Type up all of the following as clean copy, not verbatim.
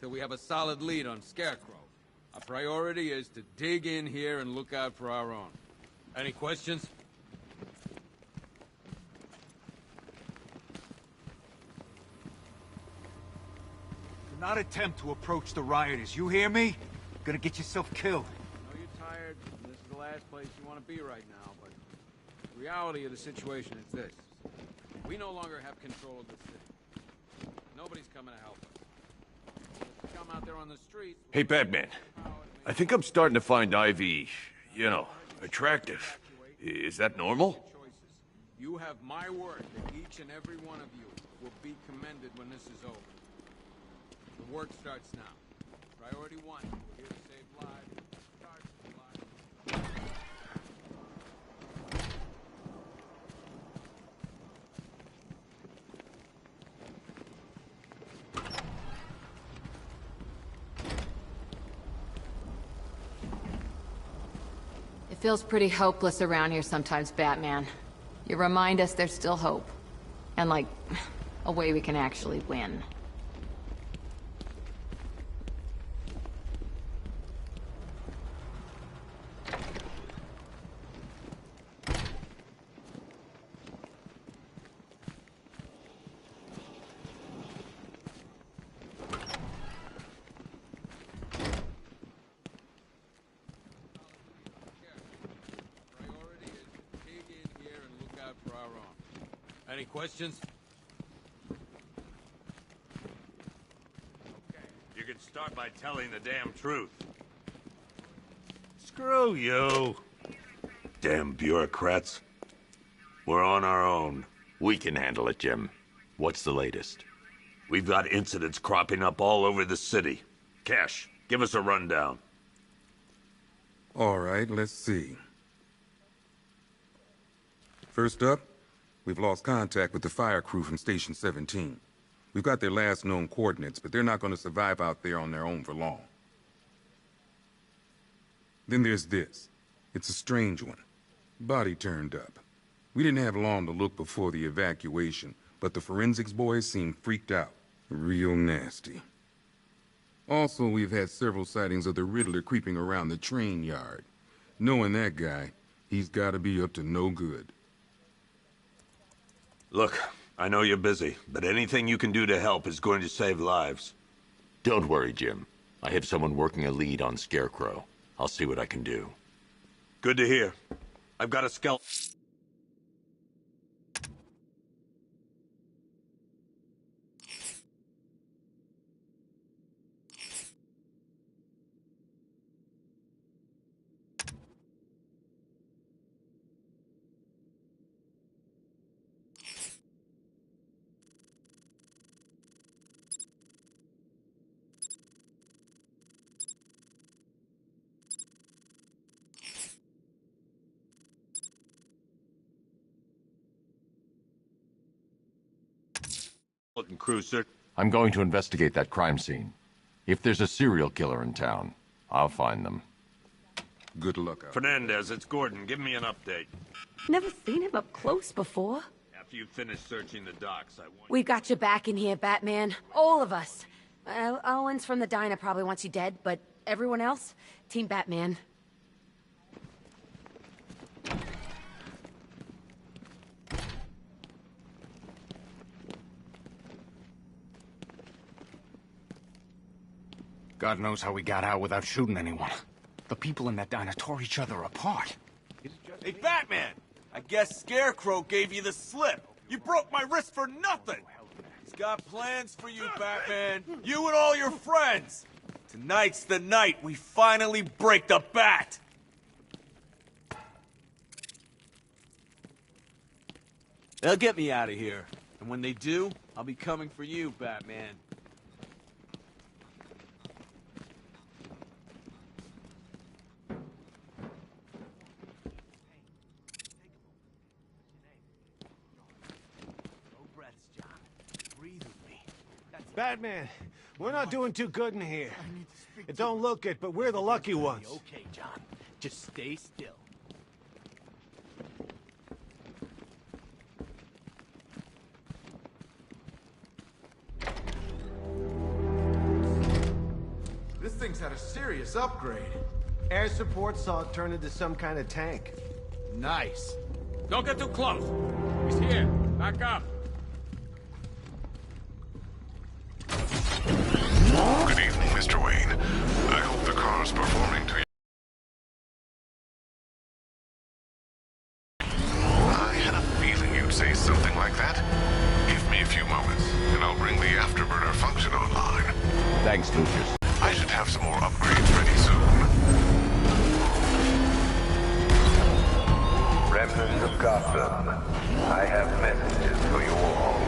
until we have a solid lead on Scarecrow. Our priority is to dig in here and look out for our own. Any questions? Do not attempt to approach the rioters, you hear me? Gonna get yourself killed. I know you're tired, and this is the last place you want to be right now, but the reality of the situation is this. We no longer have control of the city. Nobody's coming to help us. Let's come out there on the street. Hey, Batman. I think I'm starting to find Ivy, you know, attractive. Is that normal? You have my word that each and every one of you will be commended when this is over. The work starts now. Priority one. We're here to save lives. Start with lives. It feels pretty hopeless around here sometimes, Batman. You remind us there's still hope. And, like, a way we can actually win. Any questions? Okay. You can start by telling the damn truth. Screw you. Damn bureaucrats. We're on our own. We can handle it, Jim. What's the latest? We've got incidents cropping up all over the city. Cash, give us a rundown. All right, let's see. First up, we've lost contact with the fire crew from Station 17. We've got their last known coordinates, but they're not going to survive out there on their own for long. Then there's this. It's a strange one. Body turned up. We didn't have long to look before the evacuation, but the forensics boys seemed freaked out. Real nasty. Also, we've had several sightings of the Riddler creeping around the train yard. Knowing that guy, he's got to be up to no good. Look, I know you're busy, but anything you can do to help is going to save lives. Don't worry, Jim. I have someone working a lead on Scarecrow. I'll see what I can do. Good to hear. I've got a skeleton. Crew, sir. I'm going to investigate that crime scene. If there's a serial killer in town, I'll find them. Good luck out. Fernandez, it's Gordon. Give me an update. Never seen him up close before. After you finish searching the docks, I want... We've got your back in here, Batman. All of us. Owens from the diner probably wants you dead, but everyone else? Team Batman. God knows how we got out without shooting anyone. The people in that diner tore each other apart. Hey, Batman! I guess Scarecrow gave you the slip. You broke my wrist for nothing! He's got plans for you, Batman. You and all your friends. Tonight's the night we finally break the bat! They'll get me out of here. And when they do, I'll be coming for you, Batman. Batman, we're not doing too good in here. It don't look it, but we're the lucky ones. Okay, John. Just stay still. thing's had a serious upgrade. Air support saw it turn into some kind of tank. Nice. Don't get too close. He's here. Back up. Good evening, Mr. Wayne. I hope the car's performing to you. I had a feeling you'd say something like that. Give me a few moments, and I'll bring the afterburner function online. Thanks, Lucius. I should have some more upgrades ready soon. Remnants of Gotham, I have messages for you all.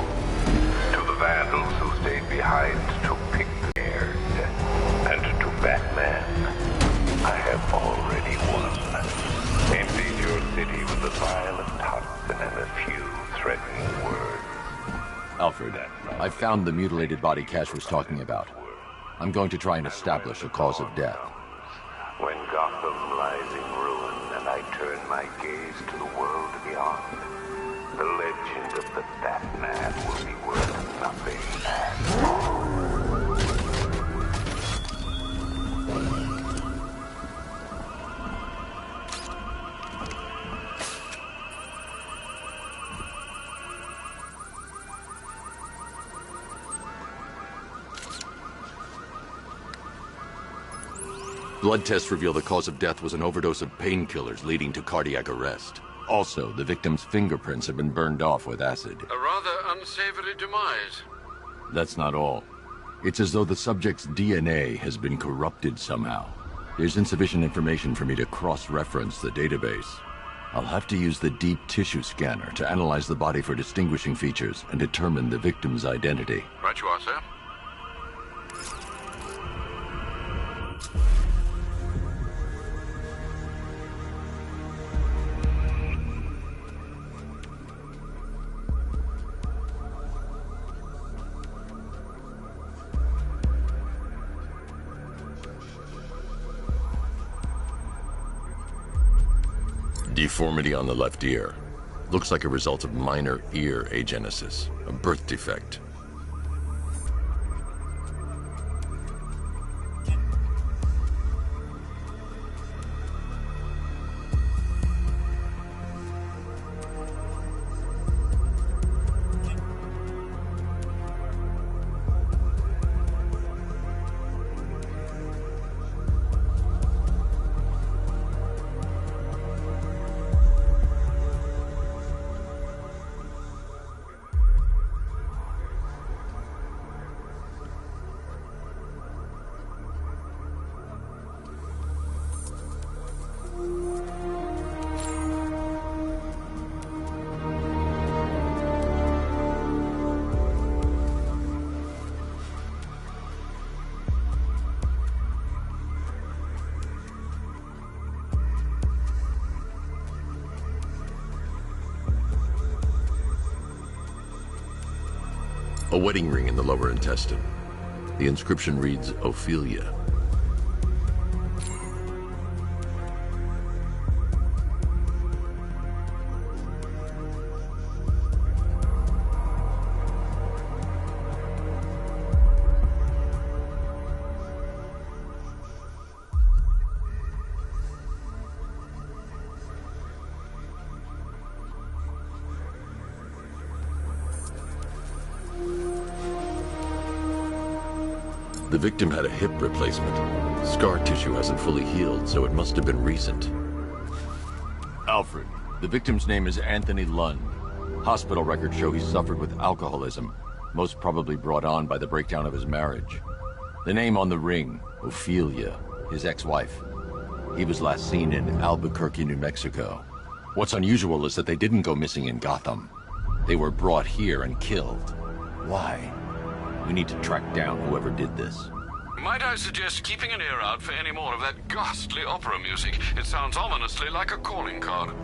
To the vandals who stayed behind to pick the air, and to Batman, I have already won. Emptied your city with a violent toxin and a few threatening words. Alfred, I found the mutilated body Cash was talking about. I'm going to try and establish a cause of death. When Gotham lies in ruin and I turn my gaze to the world beyond, the legend of the Batman will be worth nothing at all. Blood tests reveal the cause of death was an overdose of painkillers leading to cardiac arrest. Also, the victim's fingerprints have been burned off with acid. A rather unsavory demise. That's not all. It's as though the subject's DNA has been corrupted somehow. There's insufficient information for me to cross-reference the database. I'll have to use the deep tissue scanner to analyze the body for distinguishing features and determine the victim's identity. Right you are, sir. Deformity on the left ear. Looks like a result of minor ear agenesis, a birth defect. A wedding ring in the lower intestine. The inscription reads, Ophelia. The victim had a hip replacement. Scar tissue hasn't fully healed, so it must have been recent. Alfred, the victim's name is Anthony Lund. Hospital records show he suffered with alcoholism, most probably brought on by the breakdown of his marriage. The name on the ring, Ophelia, his ex-wife. He was last seen in Albuquerque, New Mexico. What's unusual is that they didn't go missing in Gotham. They were brought here and killed. Why? We need to track down whoever did this. Might I suggest keeping an ear out for any more of that ghastly opera music? It sounds ominously like a calling card.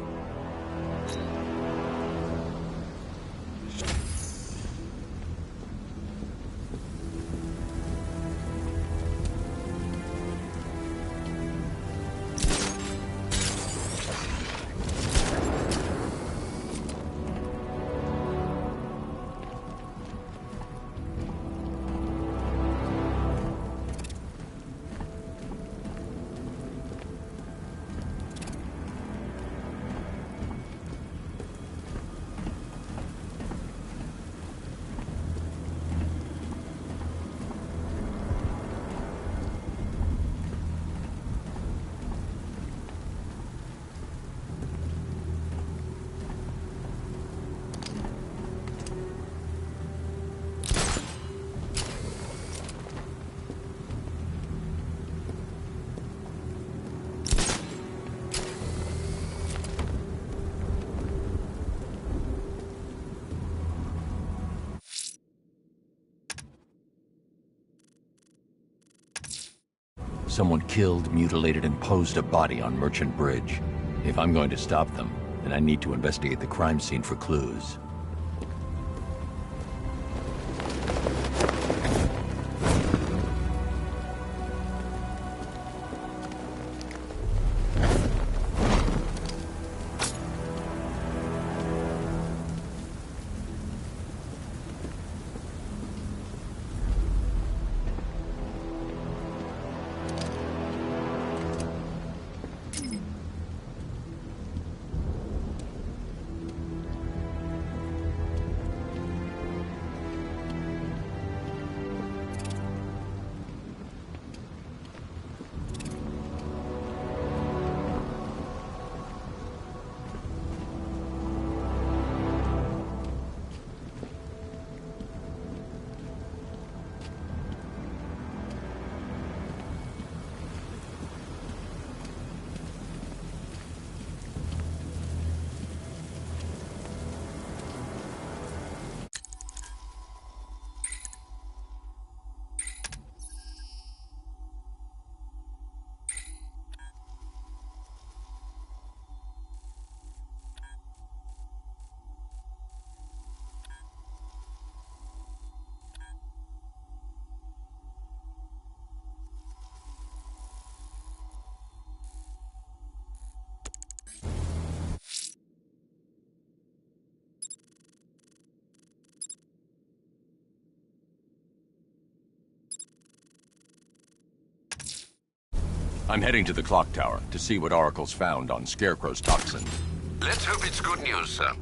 someone killed, mutilated, and posed a body on Merchant Bridge. If I'm going to stop them, then I need to investigate the crime scene for clues. I'm heading to the clock tower to see what Oracle's found on Scarecrow's toxin. Let's hope it's good news, sir.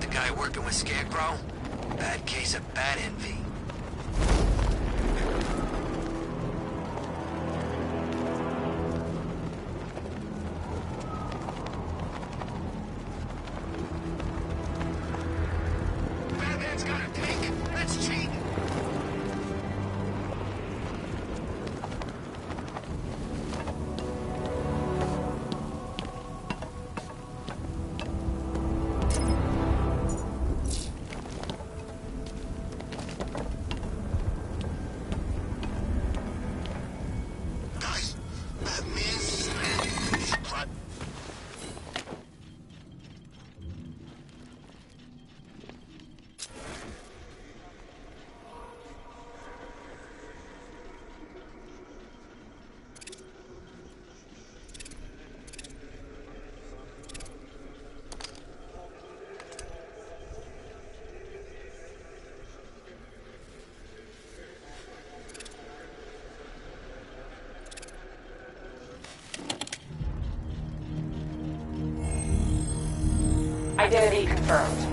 The guy working with Scarecrow? Bad case of bat envy. Batman's got a tank? That's cheating! Identity confirmed.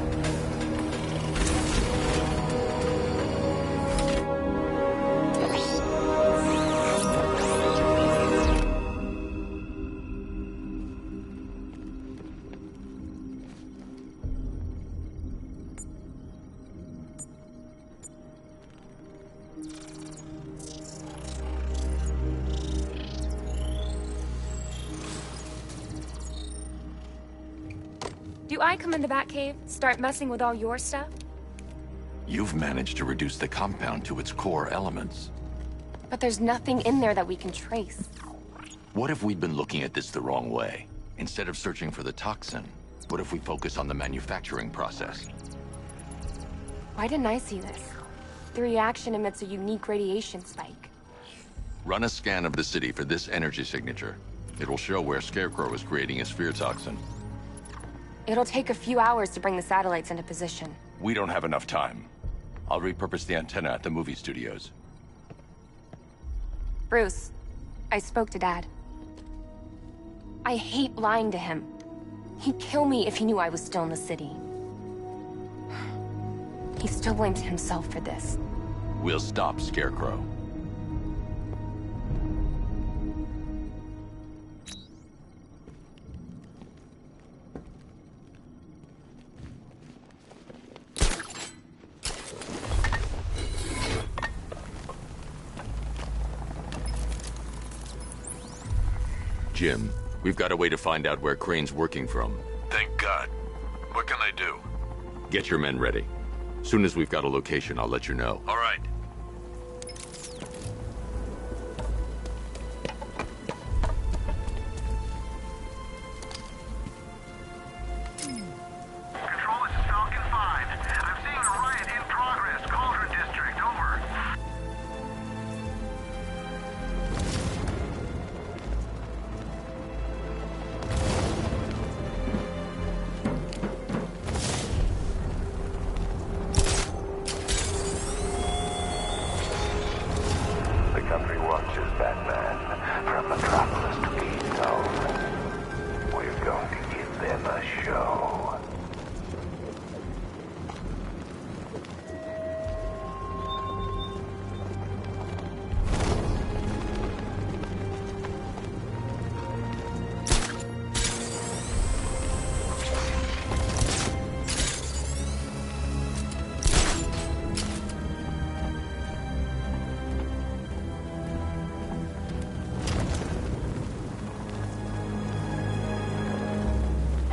Do I come in the Batcave, start messing with all your stuff? You've managed to reduce the compound to its core elements. But there's nothing in there that we can trace. What if we'd been looking at this the wrong way? Instead of searching for the toxin, what if we focus on the manufacturing process? Why didn't I see this? The reaction emits a unique radiation spike. Run a scan of the city for this energy signature. It will show where Scarecrow is creating his fear toxin. It'll take a few hours to bring the satellites into position. We don't have enough time. I'll repurpose the antenna at the movie studios. Bruce, I spoke to Dad. I hate lying to him. He'd kill me if he knew I was still in the city. He still blames himself for this. We'll stop Scarecrow. Jim, we've got a way to find out where Crane's working from. Thank God. What can I do? Get your men ready. Soon as we've got a location, I'll let you know. All right. Control, this is Falcon 5. I'm seeing a riot in progress. Cauldron District, over. The country watches, Batman. From Metropolis to Keystone. We're going to give them a show.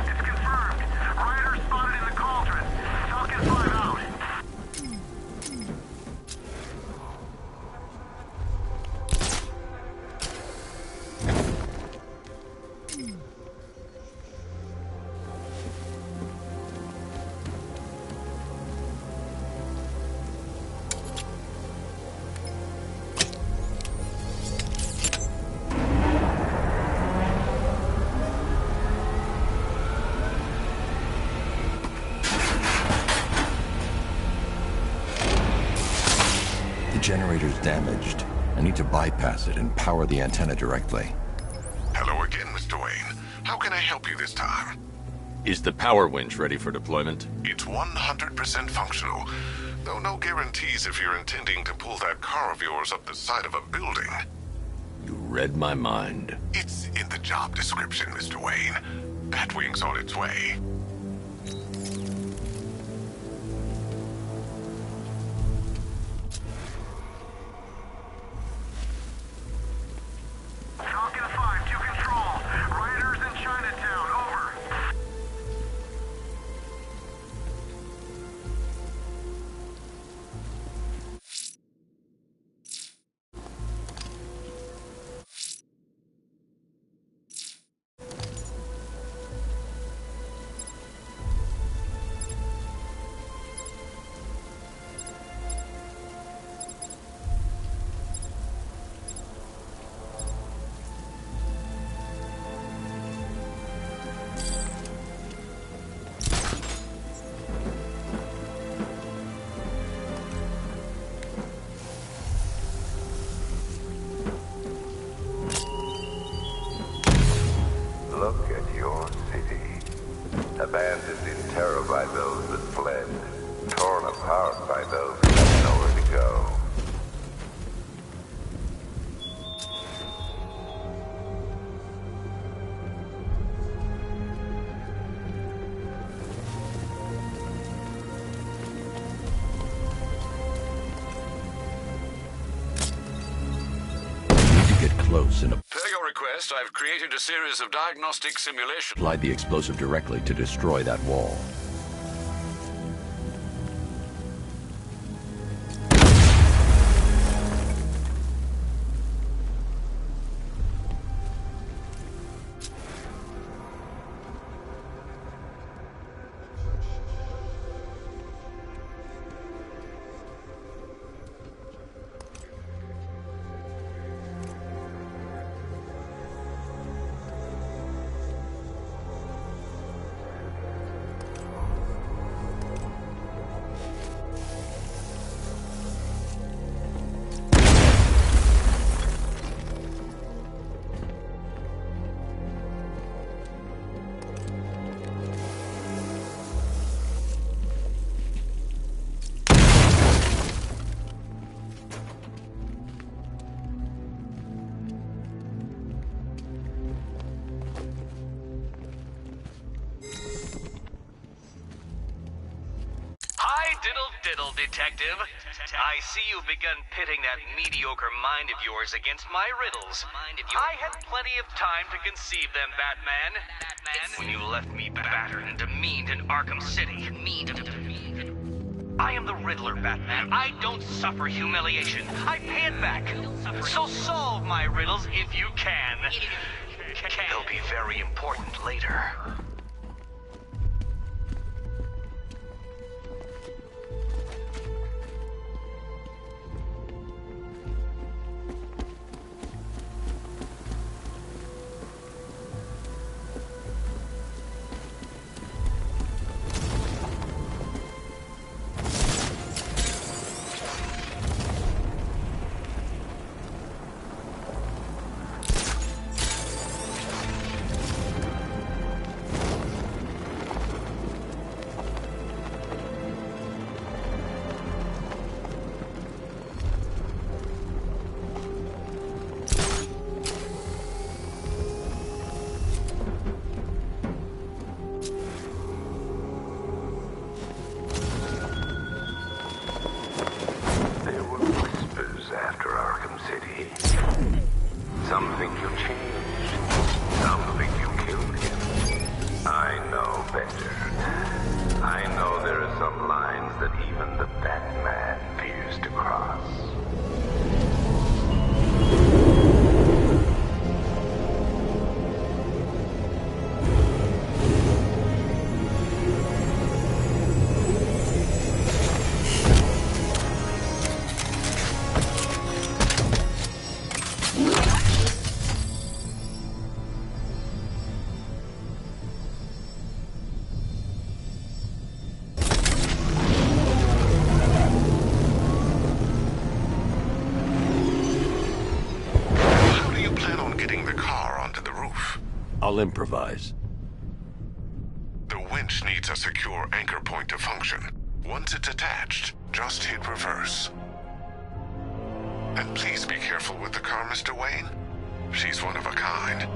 It's confirmed. Rioters spotted in the cauldron. Falcon 5 out. The generator's damaged. I need to bypass it and power the antenna directly. Hello again, Mr. Wayne. How can I help you this time? Is the power winch ready for deployment? It's 100% functional, though no guarantees if you're intending to pull that car of yours up the side of a building. You read my mind. It's in the job description, Mr. Wayne. Batwing's on its way. Falcon 5 to control. Rioters in Chinatown, over. Look at your city. Abandoned in terror by those that fled. Torn apart by those who had nowhere to go. We need to get close and Per your request, I've created a series of diagnostic simulations. apply the explosive directly to destroy that wall. little detective. I see you've begun pitting that mediocre mind of yours against my riddles. I had plenty of time to conceive them, Batman. When you left me battered and demeaned in Arkham City. I am the Riddler, Batman. I don't suffer humiliation. I pay it back. So solve my riddles if you can. They'll be very important later. Some think you changed. Some think you killed him. I know better. I know there are some lines that even the Batman fears to cross. I'll improvise. The winch needs a secure anchor point to function. Once it's attached, just hit reverse. And please be careful with the car, Mr. Wayne. She's one of a kind.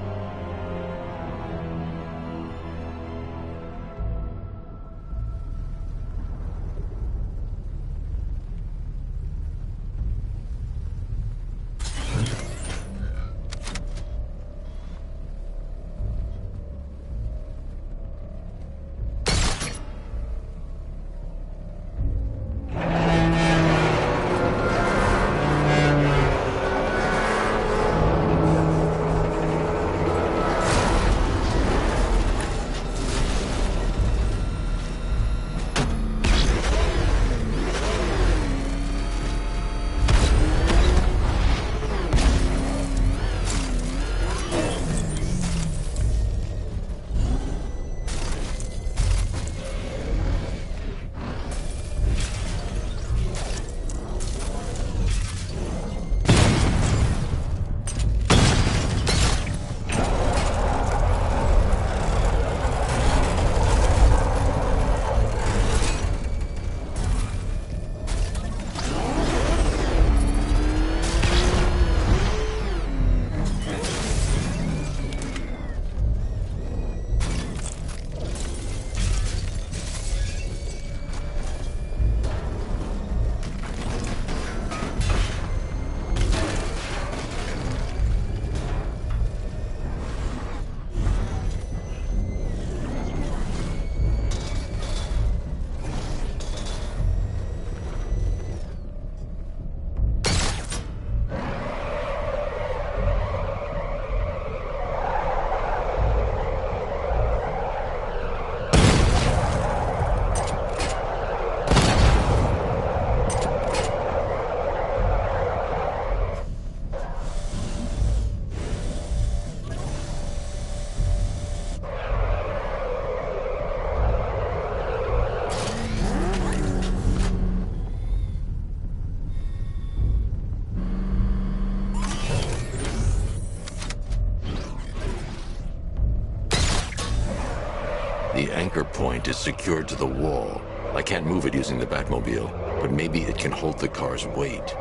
The anchor point is secured to the wall. I can't move it using the Batmobile, but maybe it can hold the car's weight.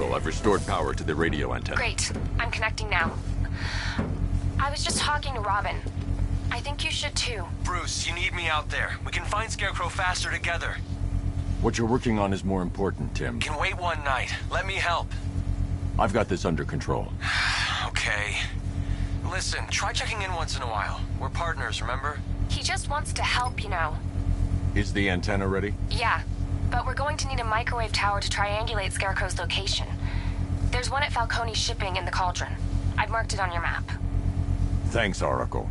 Oracle, I've restored power to the radio antenna. Great. I'm connecting now. I was just talking to Robin. I think you should too. Bruce, you need me out there. We can find Scarecrow faster together. What you're working on is more important, Tim. Can wait one night. Let me help. I've got this under control. Okay. Listen, try checking in once in a while. We're partners, remember? He just wants to help, you know. Is the antenna ready? Yeah, but we're going to need a microwave tower to triangulate Scarecrow's location. There's one at Falcone's shipping in the Cauldron. I've marked it on your map. Thanks, Oracle.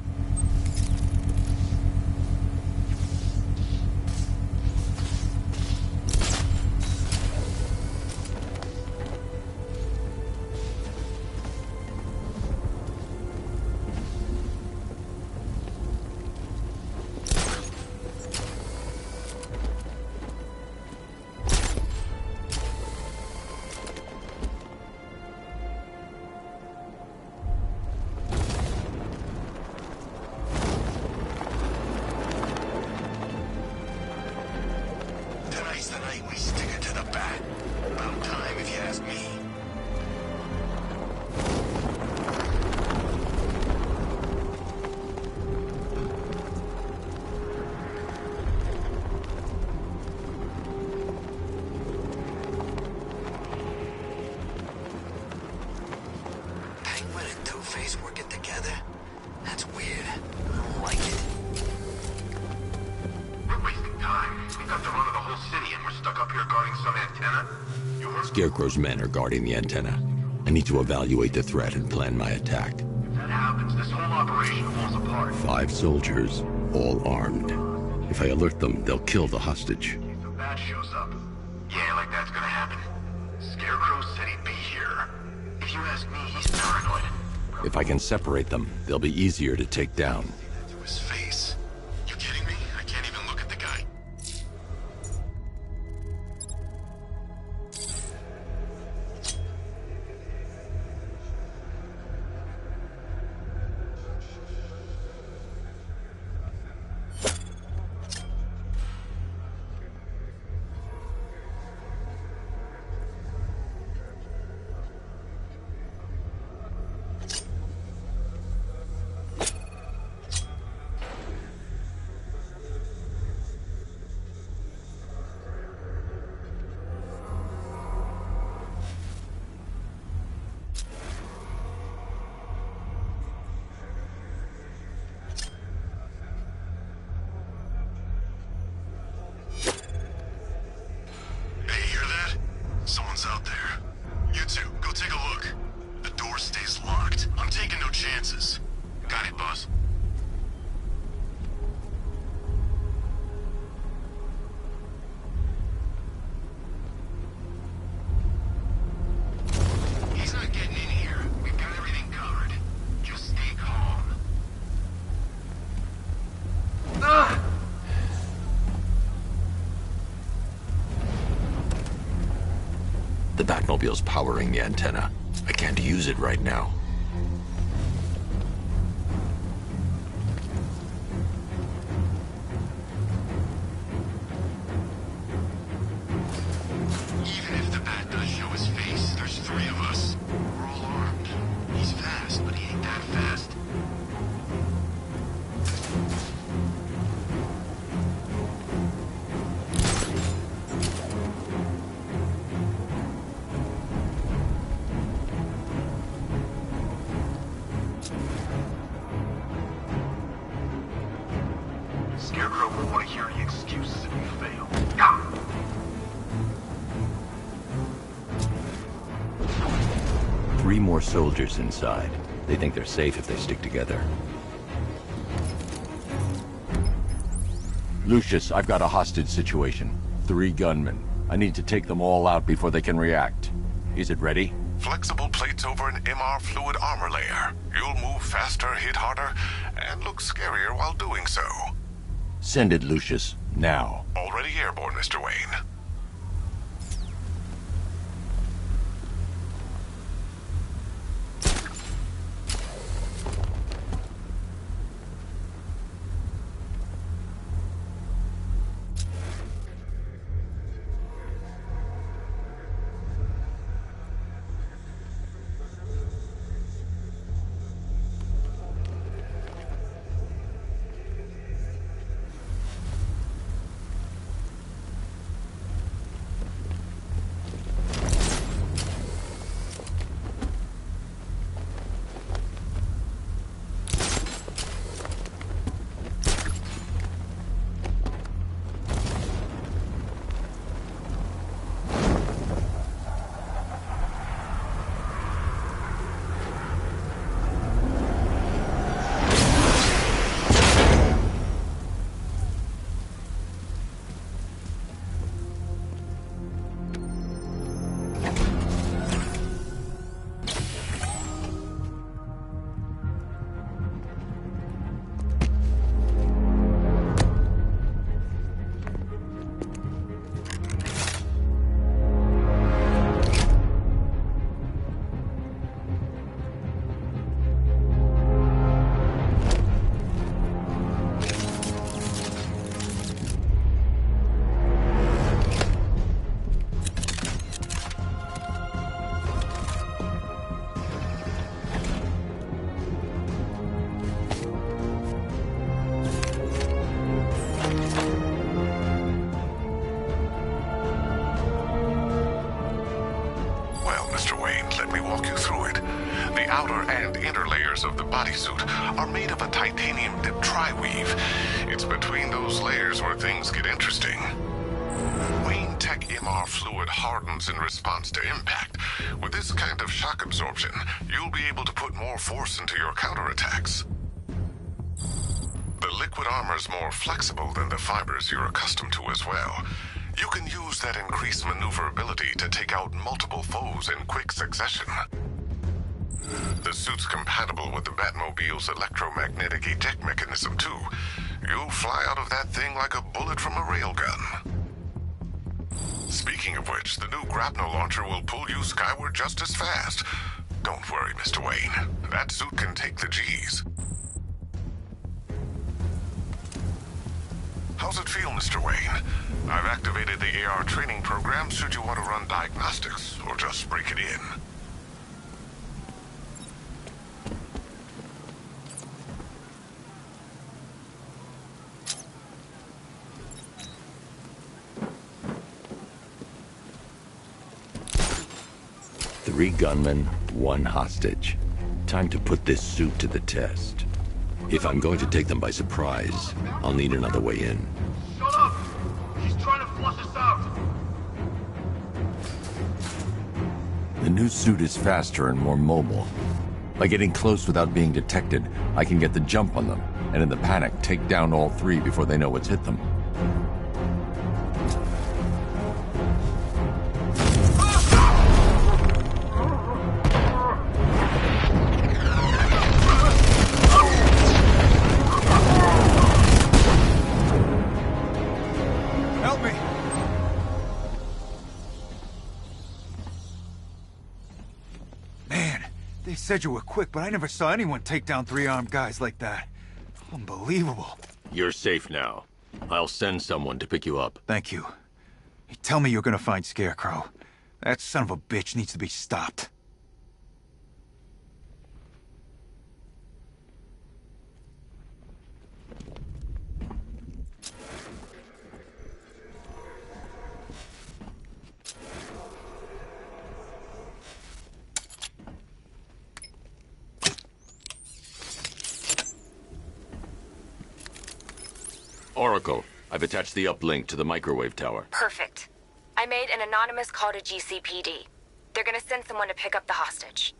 Working together? That's weird. I don't like it. We're wasting time. We've got the run of the whole city and we're stuck up here guarding some antenna. You heard? Scarecrow's men are guarding the antenna. I need to evaluate the threat and plan my attack. If that happens, this whole operation falls apart. 5 soldiers, all armed. If I alert them, they'll kill the hostage. If the bat shows up, yeah, like that's gonna happen. Scarecrow said he'd be here. If you ask me, he's paranoid. If I can separate them, they'll be easier to take down. Through his face. You kidding me? I can't even look at the guy. Someone's out there. You two, go take a look. The door stays locked. I'm taking no chances. Got it, boss. He's not getting in here. We've got everything covered. Just stay calm. Ah! The Batmobile's powering the antenna. I can't use it right now. Even if the bat does show his face, there's 3 of us. We're all armed. He's fast, but he ain't that fast. Scarecrow won't want to hear any excuses if you fail. Ah! 3 more soldiers inside. They think they're safe if they stick together. Lucius, I've got a hostage situation. 3 gunmen. I need to take them all out before they can react. Is it ready? Flexible plates over an MR fluid armor layer. You'll move faster, hit harder, and look scarier while doing so. Send it, Lucius. Now. Already airborne, Mr. Wayne. you through it. The outer and inner layers of the bodysuit are made of a titanium-dipped tri-weave. It's between those layers where things get interesting. Wayne Tech MR fluid hardens in response to impact. With this kind of shock absorption, you'll be able to put more force into your counterattacks. The liquid armor's more flexible than the fibers you're accustomed to as well. You can use that increased maneuverability to take out multiple foes in quick succession. The suit's compatible with the Batmobile's electromagnetic eject mechanism, too. You'll fly out of that thing like a bullet from a railgun. Speaking of which, the new grapnel launcher will pull you skyward just as fast. Don't worry, Mr. Wayne. That suit can take the G's. How's it feel, Mr. Wayne? I've activated the AR training program should you want to run diagnostics, or just break it in. Three gunmen, one hostage. Time to put this suit to the test. If I'm going to take them by surprise, I'll need another way in. Shut up! He's trying to flush us out! The new suit is faster and more mobile. By getting close without being detected, I can get the jump on them, and in the panic, take down all three before they know what's hit them. They said you were quick, but I never saw anyone take down three armed guys like that. Unbelievable. You're safe now. I'll send someone to pick you up. Thank you. You tell me you're gonna find Scarecrow. That son of a bitch needs to be stopped. Oracle, I've attached the uplink to the microwave tower. Perfect. I made an anonymous call to GCPD. They're gonna send someone to pick up the hostage.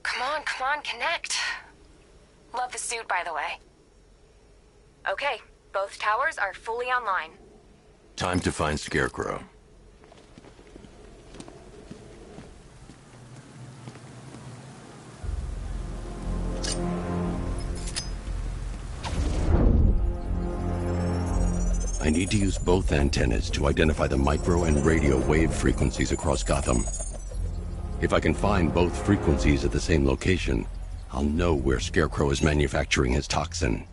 Come on, connect. Love the suit, by the way. Okay, both towers are fully online. Time to find Scarecrow. I need to use both antennas to identify the micro and radio wave frequencies across Gotham. If I can find both frequencies at the same location, I'll know where Scarecrow is manufacturing his toxin.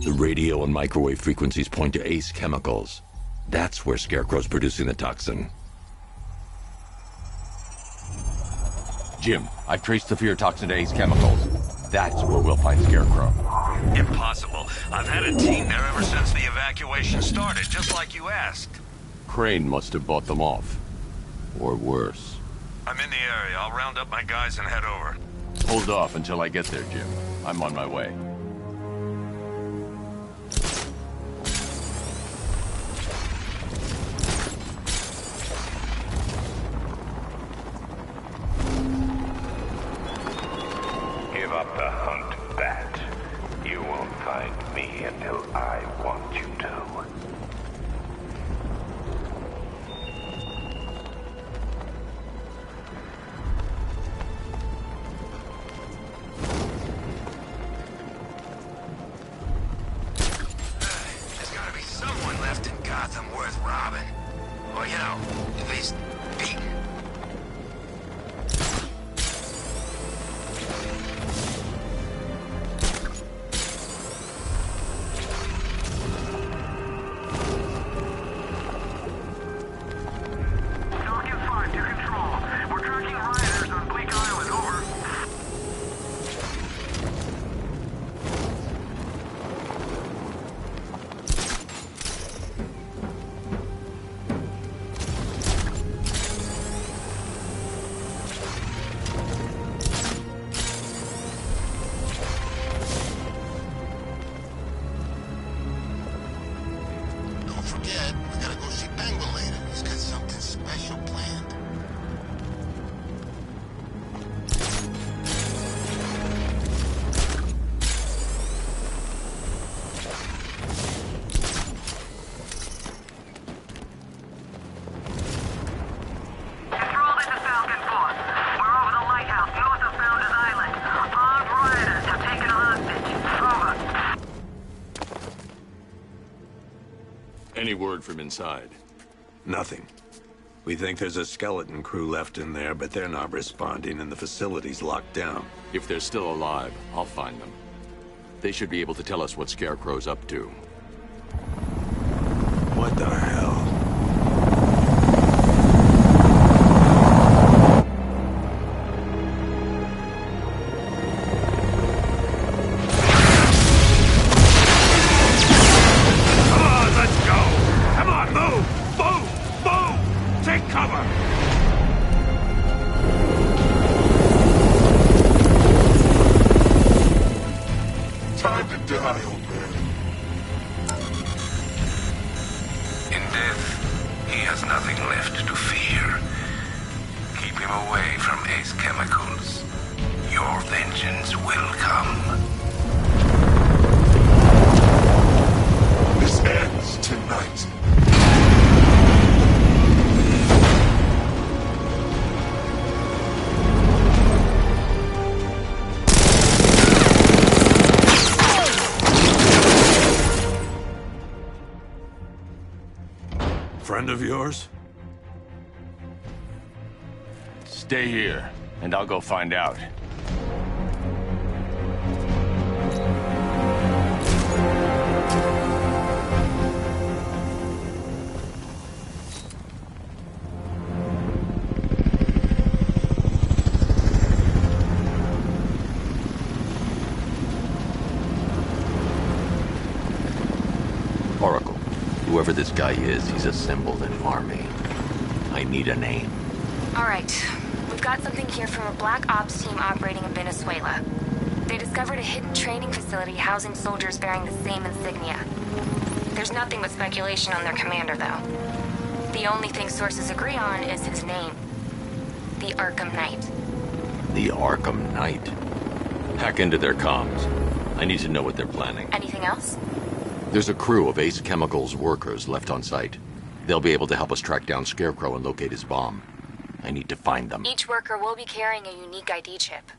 The radio and microwave frequencies point to Ace Chemicals. That's where Scarecrow's producing the toxin. Jim, I've traced the fear toxin to Ace Chemicals. That's where we'll find Scarecrow. Impossible. I've had a team there ever since the evacuation started, just like you asked. Crane must have bought them off. Or worse. I'm in the area. I'll round up my guys and head over. Hold off until I get there, Jim. I'm on my way. Give up the hunt, Bat. You won't find me until I want you to. There's gotta be someone left in Gotham worth robbing. Or, you know, at least beating. Falcon 5 to control. We're tracking rioters on Bleak Island, over. Don't forget, we gotta go see Bengal later. He's got something special planned. Control, this is Falcon 4. We're over the lighthouse north of Founders Island. Armed rioters have taken a hostage. Over. Any word from inside? Nothing. We think there's a skeleton crew left in there, but they're not responding and the facility's locked down. If they're still alive, I'll find them. They should be able to tell us what Scarecrow's up to. What the hell? Come on, let's go! Come on, move! Move! Move! Take cover! Time to die, old man. In death, he has nothing left to fear. Keep him away from Ace Chemicals. Your vengeance will come. This ends tonight. Friend of yours? Stay here, and I'll go find out. Oracle, whoever this guy is, he's assembled an army. I need a name. All right. We've got something here from a Black Ops team operating in Venezuela. They discovered a hidden training facility housing soldiers bearing the same insignia. There's nothing but speculation on their commander, though. The only thing sources agree on is his name. The Arkham Knight. The Arkham Knight. Hack into their comms. I need to know what they're planning. Anything else? There's a crew of Ace Chemicals workers left on site. They'll be able to help us track down Scarecrow and locate his bomb. I need to find them. Each worker will be carrying a unique ID chip.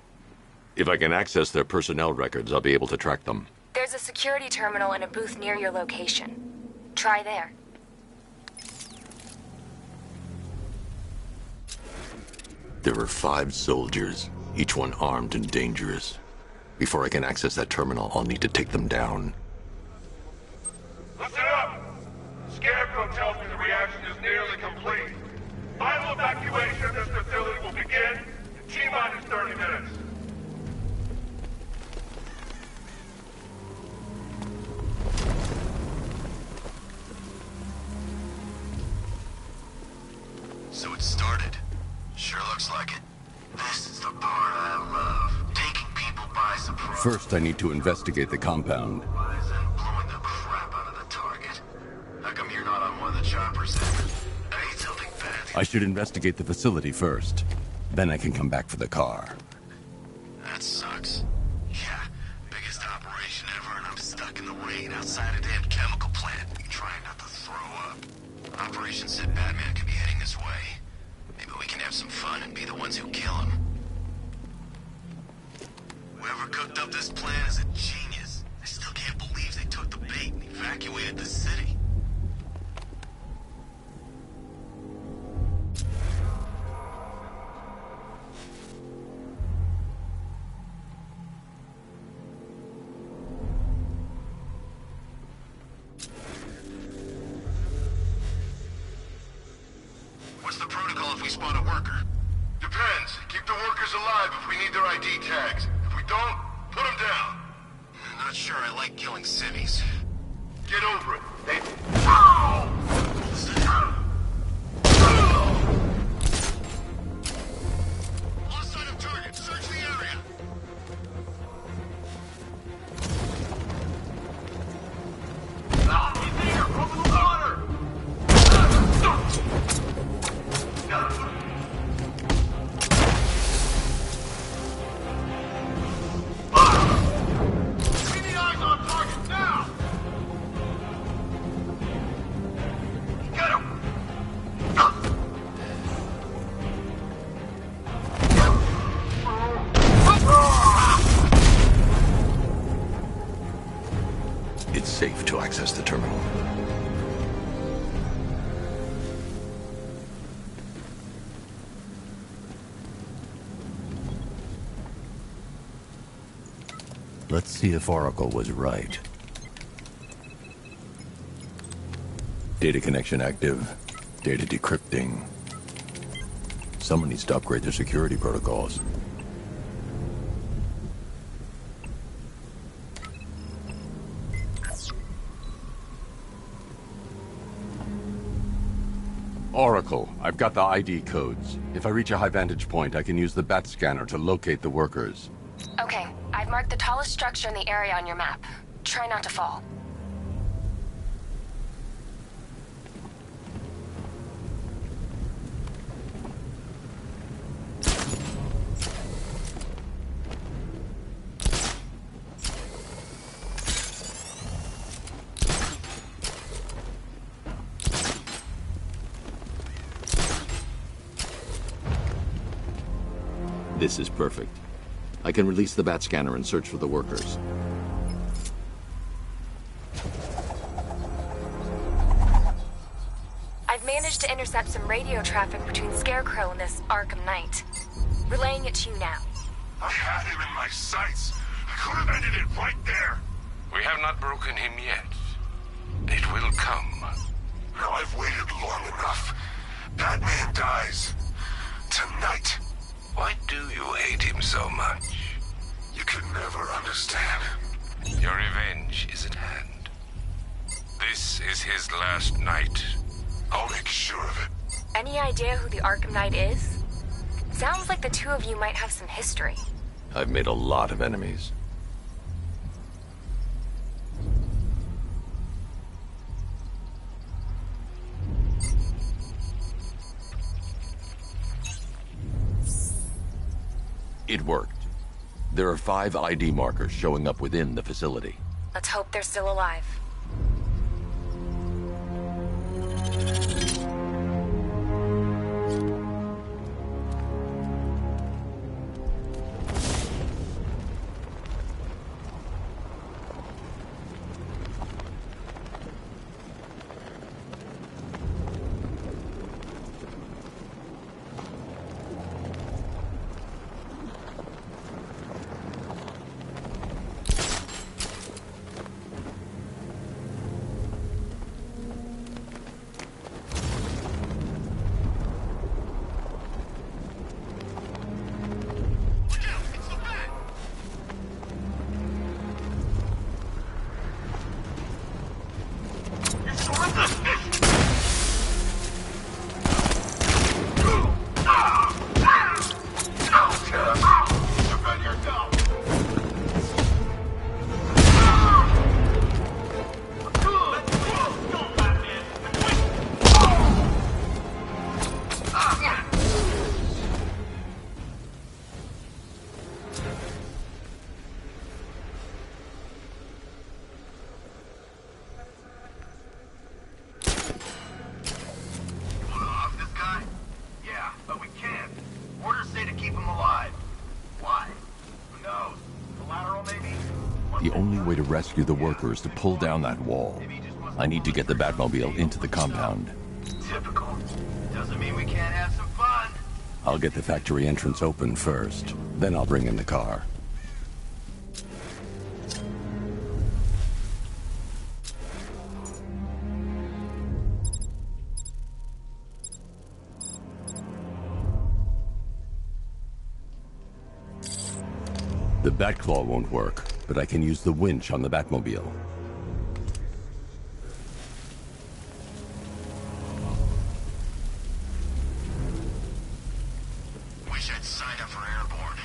If I can access their personnel records, I'll be able to track them. There's a security terminal in a booth near your location. Try there. There are 5 soldiers, each one armed and dangerous. Before I can access that terminal, I'll need to take them down. Scarecrow tells me the reaction is nearly complete. Final evacuation of this facility will begin in T-minus 30 minutes. So it started. Sure looks like it. This is the part I love. Taking people by surprise. First, I need to investigate the compound. And blowing the crap out of the target. How come you're not on one of the choppers then? I need something fancy. I should investigate the facility first. Then I can come back for the car. That sucks. Yeah, biggest operation ever, and I'm stuck in the rain outside a damn chemical plant, trying not to throw up. Operation said Batman could be heading this way. Maybe we can have some fun and be the ones who kill him. Whoever cooked up this plan is a genius. I still can't believe they took the bait and evacuated the city. What's the protocol if we spot a worker? Depends. Keep the workers alive if we need their ID tags. If we don't, put them down. I'm not sure I like killing civvies. Get over it. They... Lost sight of target. Search the area. He's here! Over the water! We need eyes on target now! Get him! It's safe to access the terminal. Let's see if Oracle was right. Data connection active. Data decrypting. Someone needs to upgrade their security protocols. Oracle, I've got the ID codes. If I reach a high vantage point, I can use the bat scanner to locate the workers. Okay, I've marked the tallest structure in the area on your map. Try not to fall. This is perfect. I can release the bat scanner and search for the workers. I've managed to intercept some radio traffic between Scarecrow and this Arkham Knight. Relaying it to you now. I had him in my sights. I could have ended it right there. We have not broken him yet. It will come. Now I've waited long enough. Batman dies. Tonight. Why do you hate him so much? You can never understand. Your revenge is at hand. This is his last night. I'll make sure of it. Any idea who the Arkham Knight is? Sounds like the two of you might have some history. I've made a lot of enemies. It worked. There are 5 ID markers showing up within the facility. Let's hope they're still alive. The only way to rescue the worker is to pull down that wall. I need to get the Batmobile into the compound. Typical. Doesn't mean we can't have some fun. I'll get the factory entrance open first. Then I'll bring in the car. The Batclaw won't work, but I can use the winch on the Batmobile. Wish I'd signed up for airborne.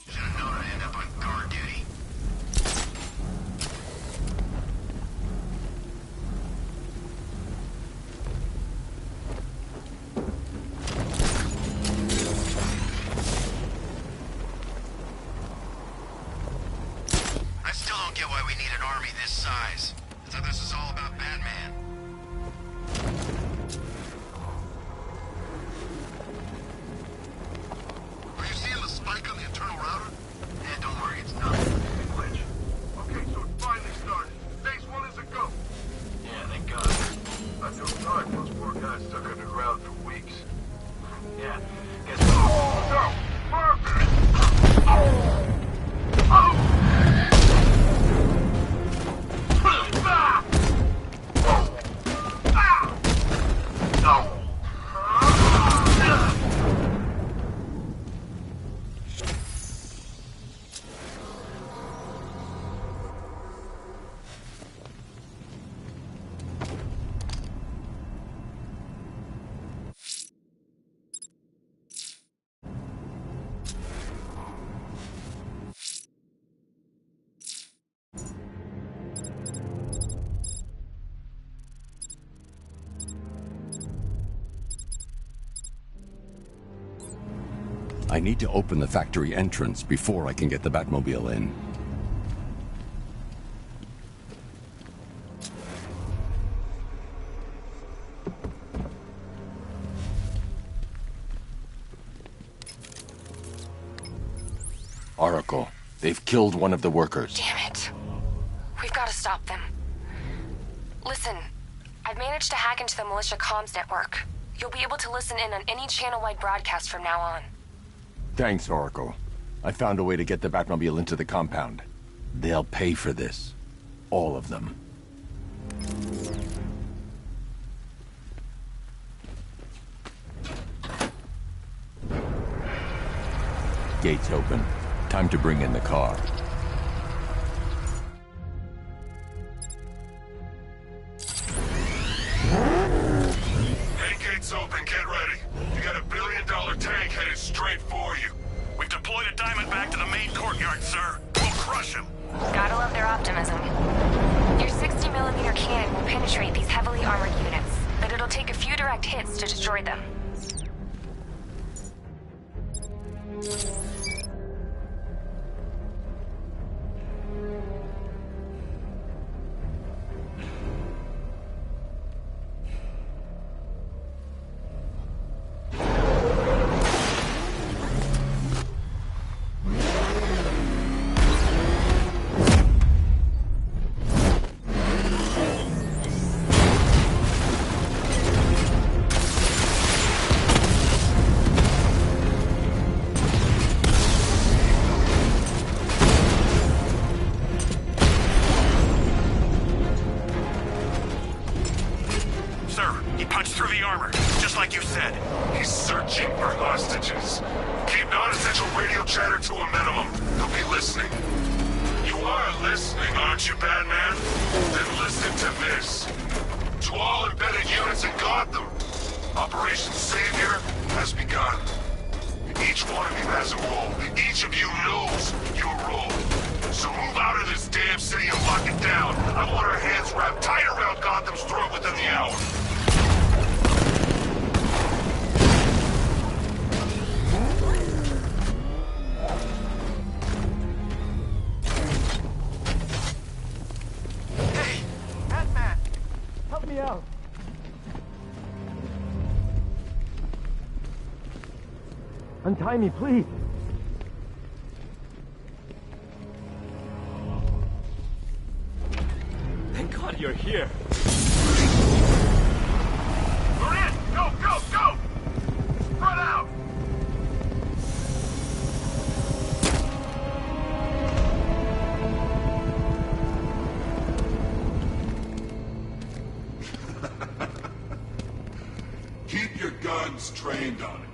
Should've known I'd end up on guard duty. I still don't get why we need an army this size. I thought this was all about Batman. Are you seeing the spike on the internal router? Yeah, don't worry, it's not a glitch. Okay, so it finally started. Phase 1 is a go. Yeah, thank God. I feel sorry for those poor guys stuck underground for weeks. Yeah, guess what? No! Perfect! I need to open the factory entrance before I can get the Batmobile in. Oracle, they've killed one of the workers. Damn it. We've got to stop them. Listen, I've managed to hack into the militia comms network. You'll be able to listen in on any channel-wide broadcast from now on. Thanks, Oracle. I found a way to get the Batmobile into the compound. They'll pay for this. All of them. Gates open. Time to bring in the car. Main gate's open, get ready. You got $1 billion tank headed straight for you. We've deployed a Diamondback to the main courtyard, sir. We'll crush him. Gotta love their optimism. Your 60mm cannon will penetrate these heavily armored units, but it'll take a few direct hits to destroy them. He's searching for hostages. Keep non-essential radio chatter to a minimum. He'll be listening. You are listening, aren't you, Batman? Then listen to this. To all embedded units in Gotham, Operation Savior has begun. Each one of you has a role. Each of you knows your role. So move out of this damn city and lock it down. I want our hands wrapped tight around Gotham's throat within the hour. Hey, Batman! Help me out! Untie me, please! you're here. We're in! Go, go, go! Run out! Keep your guns trained on him.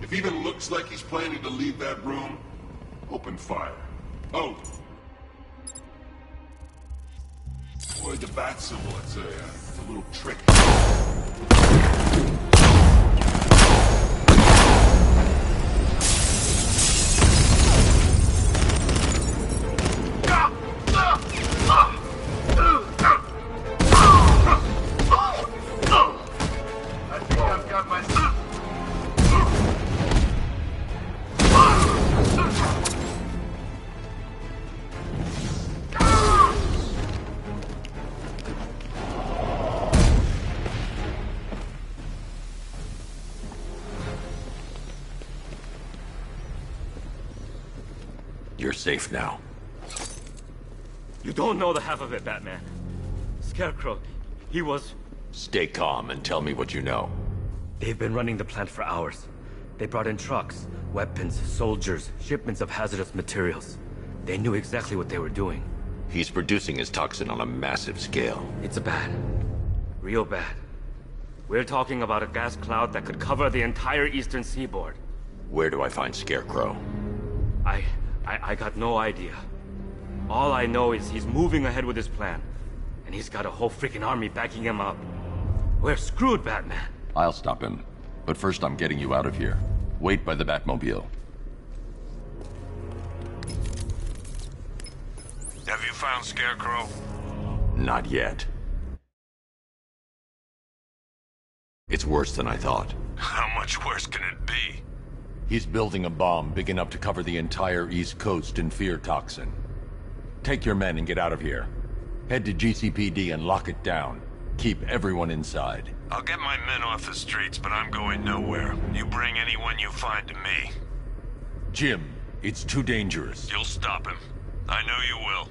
If he even looks like he's planning to leave that room, open fire. Oh. Boy, the bat symbol, it's a little trick. I think I've got my... You're safe now. You don't know the half of it, Batman. Scarecrow, he was... Stay calm and tell me what you know. They've been running the plant for hours. They brought in trucks, weapons, soldiers, shipments of hazardous materials. They knew exactly what they were doing. He's producing his toxin on a massive scale. It's bad. Real bad. We're talking about a gas cloud that could cover the entire eastern seaboard. Where do I find Scarecrow? I got no idea. All I know is he's moving ahead with his plan. And he's got a whole freaking army backing him up. We're screwed, Batman. I'll stop him. But first I'm getting you out of here. Wait by the Batmobile. Have you found Scarecrow? Not yet. It's worse than I thought. How much worse can it be? He's building a bomb big enough to cover the entire East Coast in fear toxin. Take your men and get out of here. Head to GCPD and lock it down. Keep everyone inside. I'll get my men off the streets, but I'm going nowhere. You bring anyone you find to me. Jim, it's too dangerous. You'll stop him. I know you will.